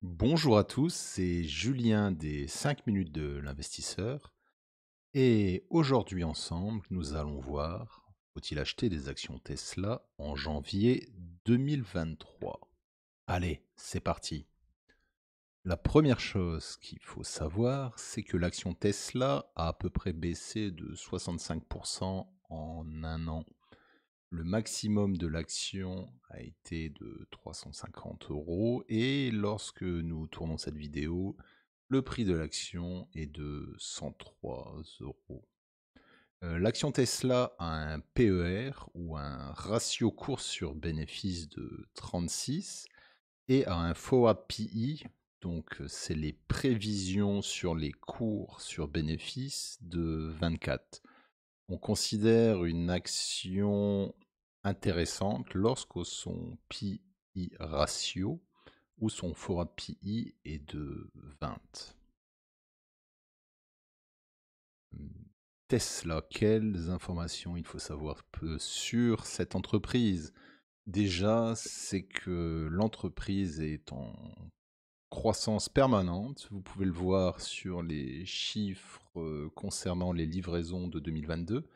Bonjour à tous, c'est Julien des 5 minutes de l'investisseur et aujourd'hui ensemble, nous allons voir, faut-il acheter des actions Tesla en janvier 2023? Allez, c'est parti. La première chose qu'il faut savoir, c'est que l'action Tesla a à peu près baissé de 65% en un an. Le maximum de l'action a été de 350 euros et lorsque nous tournons cette vidéo, le prix de l'action est de 103 euros. L'action Tesla a un PER ou un ratio course sur bénéfice de 36 et a un forward PE, donc c'est les prévisions sur les cours sur bénéfice de 24. On considère une action intéressante lorsque son PE ratio ou son forward PE est de 20. Tesla, quelles informations il faut savoir sur cette entreprise? Déjà, c'est que l'entreprise est en croissance permanente. Vous pouvez le voir sur les chiffres concernant les livraisons de 2022.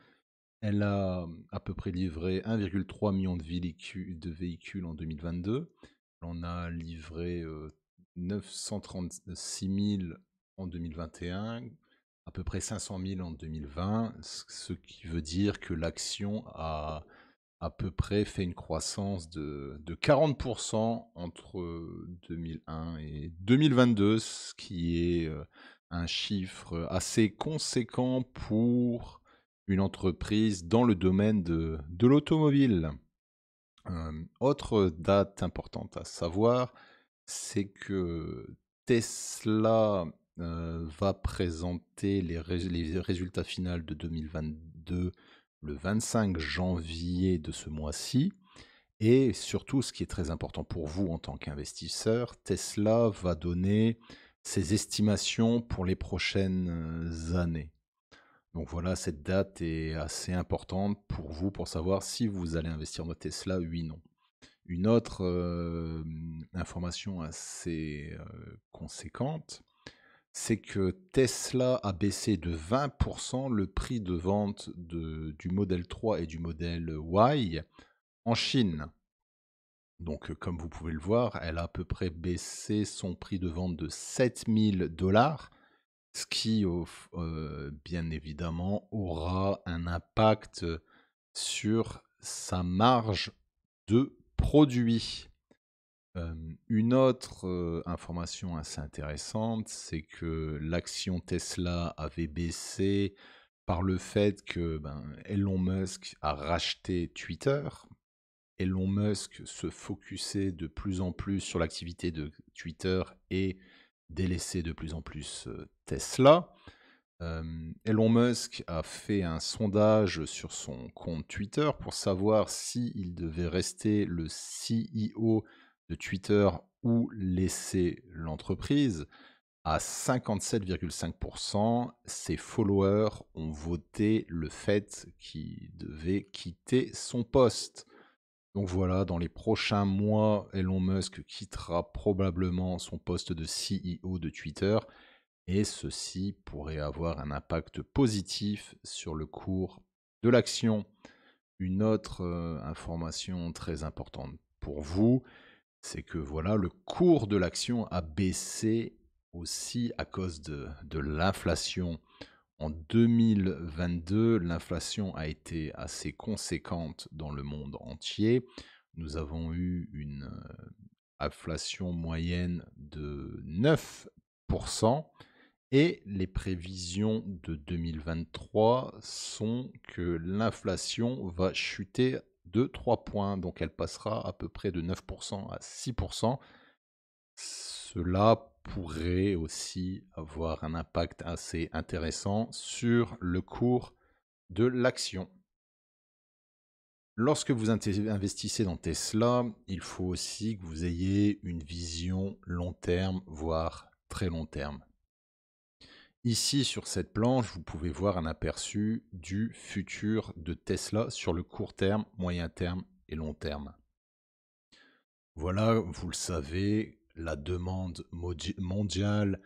Elle a à peu près livré 1,3 million de véhicules en 2022. On a livré 936 000 en 2021, à peu près 500 000 en 2020, ce qui veut dire que l'action a à peu près fait une croissance de 40% entre 2001 et 2022, ce qui est un chiffre assez conséquent pour une entreprise dans le domaine de l'automobile. Autre date importante à savoir, c'est que Tesla va présenter les résultats finaux de 2022 le 25 janvier de ce mois-ci. Et surtout, ce qui est très important pour vous en tant qu'investisseur, Tesla va donner ses estimations pour les prochaines années. Donc voilà, cette date est assez importante pour vous, pour savoir si vous allez investir dans Tesla, oui, non. Une autre information assez conséquente, c'est que Tesla a baissé de 20% le prix de vente du modèle 3 et du modèle Y en Chine. Donc comme vous pouvez le voir, elle a à peu près baissé son prix de vente de 7 000 $, ce qui, bien évidemment, aura un impact sur sa marge de produit. Une autre information assez intéressante, c'est que l'action Tesla avait baissé par le fait que Elon Musk a racheté Twitter. Elon Musk se focusait de plus en plus sur l'activité de Twitter et délaissait de plus en plus Tesla. Elon Musk a fait un sondage sur son compte Twitter pour savoir s'il devait rester le CEO de Twitter ou laisser l'entreprise. À 57,5%, ses followers ont voté le fait qu'il devait quitter son poste. Donc voilà, dans les prochains mois, Elon Musk quittera probablement son poste de CEO de Twitter et ceci pourrait avoir un impact positif sur le cours de l'action. Une autre information très importante pour vous, c'est que voilà, le cours de l'action a baissé aussi à cause de l'inflation. En 2022, l'inflation a été assez conséquente dans le monde entier. Nous avons eu une inflation moyenne de 9%. Et les prévisions de 2023 sont que l'inflation va chuter de 3 points, donc elle passera à peu près de 9% à 6%. Cela pourrait aussi avoir un impact assez intéressant sur le cours de l'action. Lorsque vous investissez dans Tesla, il faut aussi que vous ayez une vision long terme, voire très long terme. Ici, sur cette planche, vous pouvez voir un aperçu du futur de Tesla sur le court terme, moyen terme et long terme. Voilà, vous le savez, la demande mondiale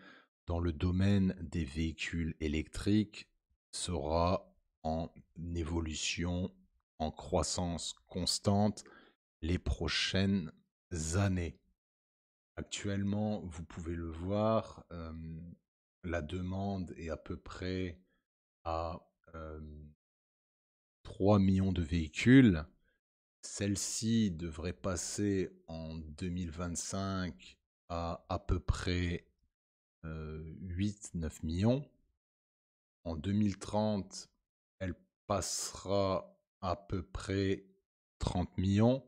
dans le domaine des véhicules électriques sera en évolution, en croissance constante les prochaines années. Actuellement, vous pouvez le voir, la demande est à peu près à 3 millions de véhicules. Celle-ci devrait passer en 2025 à peu près 8-9 millions. En 2030, elle passera à peu près 30 millions.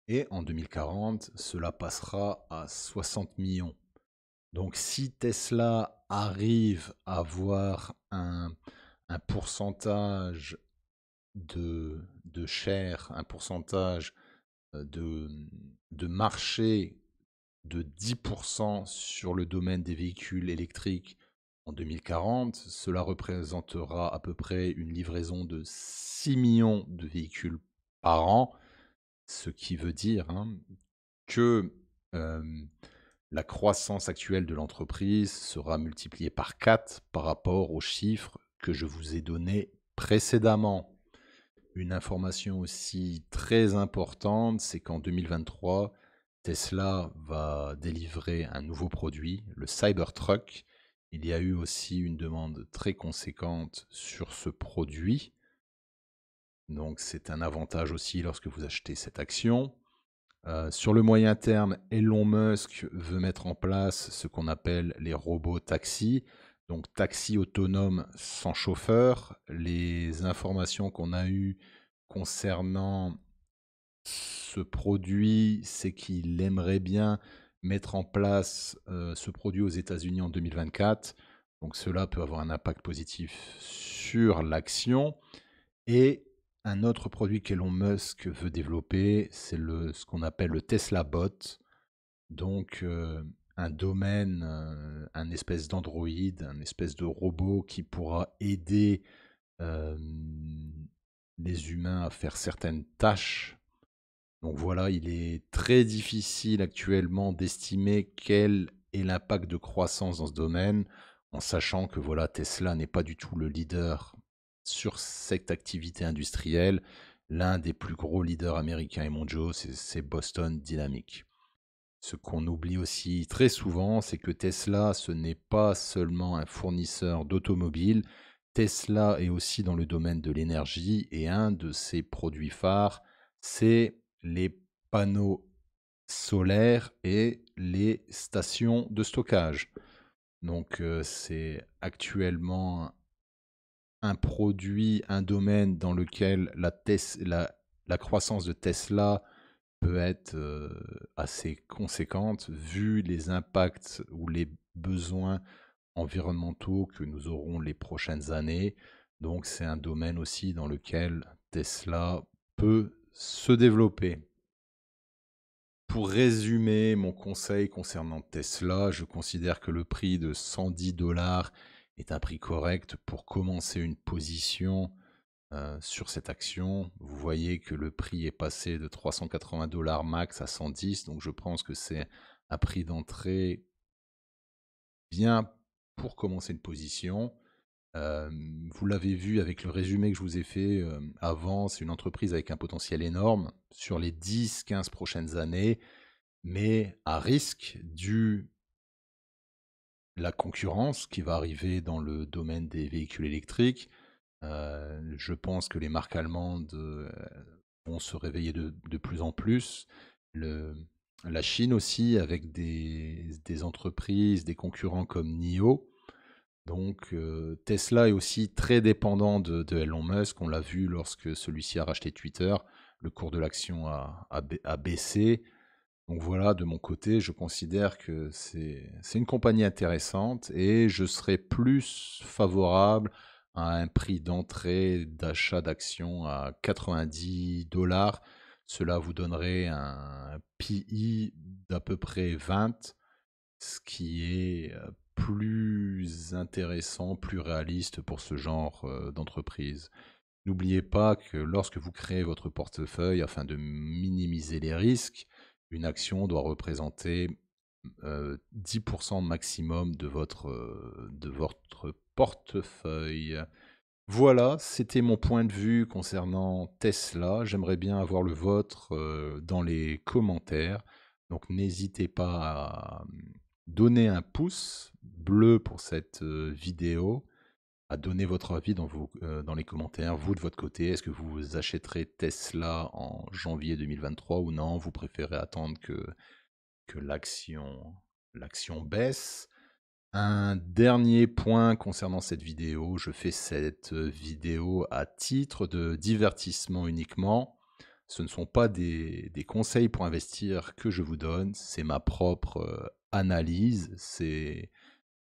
Et en 2040, cela passera à 60 millions. Donc si Tesla arrive à avoir un pourcentage de share, un pourcentage de, de marché de 10% sur le domaine des véhicules électriques en 2040, cela représentera à peu près une livraison de 6 millions de véhicules par an, ce qui veut dire que la croissance actuelle de l'entreprise sera multipliée par 4 par rapport aux chiffres que je vous ai donnés précédemment. Une information aussi très importante, c'est qu'en 2023, Tesla va délivrer un nouveau produit, le Cybertruck. Il y a eu aussi une demande très conséquente sur ce produit. Donc c'est un avantage aussi lorsque vous achetez cette action. Sur le moyen terme, Elon Musk veut mettre en place ce qu'on appelle les robots taxis, donc taxis autonomes sans chauffeur. Les informations qu'on a eues concernant ce produit, c'est qu'il aimerait bien mettre en place ce produit aux États-Unis en 2024. Donc cela peut avoir un impact positif sur l'action. Et un autre produit qu'Elon Musk veut développer, c'est ce qu'on appelle le Tesla Bot. Donc un domaine, un espèce d'Android, un espèce de robot qui pourra aider euh, les humains à faire certaines tâches. Donc voilà, il est très difficile actuellement d'estimer quel est l'impact de croissance dans ce domaine, en sachant que voilà, Tesla n'est pas du tout le leader sur cette activité industrielle. L'un des plus gros leaders américains et mondiaux, c'est Boston Dynamics. Ce qu'on oublie aussi très souvent, c'est que Tesla, ce n'est pas seulement un fournisseur d'automobiles. Tesla est aussi dans le domaine de l'énergie et un de ses produits phares, c'est les panneaux solaires et les stations de stockage. Donc c'est actuellement un produit, un domaine dans lequel la croissance de Tesla peut être assez conséquente vu les impacts ou les besoins environnementaux que nous aurons les prochaines années. Donc c'est un domaine aussi dans lequel Tesla peut se développer. Pour résumer mon conseil concernant Tesla, je considère que le prix de 110 dollars est un prix correct pour commencer une position sur cette action. Vous voyez que le prix est passé de 380 dollars max à 110, donc je pense que c'est un prix d'entrée bien pour commencer une position. Vous l'avez vu avec le résumé que je vous ai fait avant, c'est une entreprise avec un potentiel énorme sur les 10-15 prochaines années, mais à risque dû la concurrence qui va arriver dans le domaine des véhicules électriques. Je pense que les marques allemandes vont se réveiller de plus en plus. La Chine aussi, avec des entreprises, des concurrents comme NIO. Donc Tesla est aussi très dépendant de Elon Musk. On l'a vu lorsque celui-ci a racheté Twitter. Le cours de l'action a baissé. Donc voilà, de mon côté, je considère que c'est une compagnie intéressante et je serais plus favorable à un prix d'entrée d'achat d'actions à 90 dollars. Cela vous donnerait un PI d'à peu près 20, ce qui est plus intéressant, plus réaliste pour ce genre d'entreprise. N'oubliez pas que lorsque vous créez votre portefeuille afin de minimiser les risques, une action doit représenter 10% maximum de votre portefeuille. Voilà, c'était mon point de vue concernant Tesla. J'aimerais bien avoir le vôtre, dans les commentaires. Donc n'hésitez pas à, donner un pouce bleu pour cette, vidéo, à donner votre avis dans les commentaires. Vous, de votre côté, est-ce que vous achèterez Tesla en janvier 2023 ou non? Vous préférez attendre que l'action baisse? Un dernier point concernant cette vidéo, je fais cette vidéo à titre de divertissement uniquement. Ce ne sont pas des conseils pour investir que je vous donne, c'est ma propre analyse.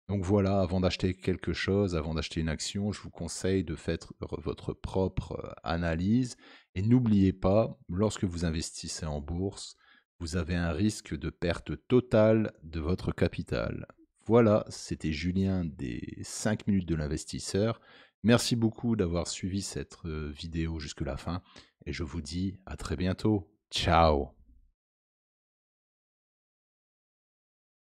Donc voilà, avant d'acheter quelque chose, avant d'acheter une action, je vous conseille de faire votre propre analyse. Et n'oubliez pas, lorsque vous investissez en bourse, vous avez un risque de perte totale de votre capital. Voilà, c'était Julien des 5 minutes de l'investisseur. Merci beaucoup d'avoir suivi cette vidéo jusque la fin et je vous dis à très bientôt. Ciao!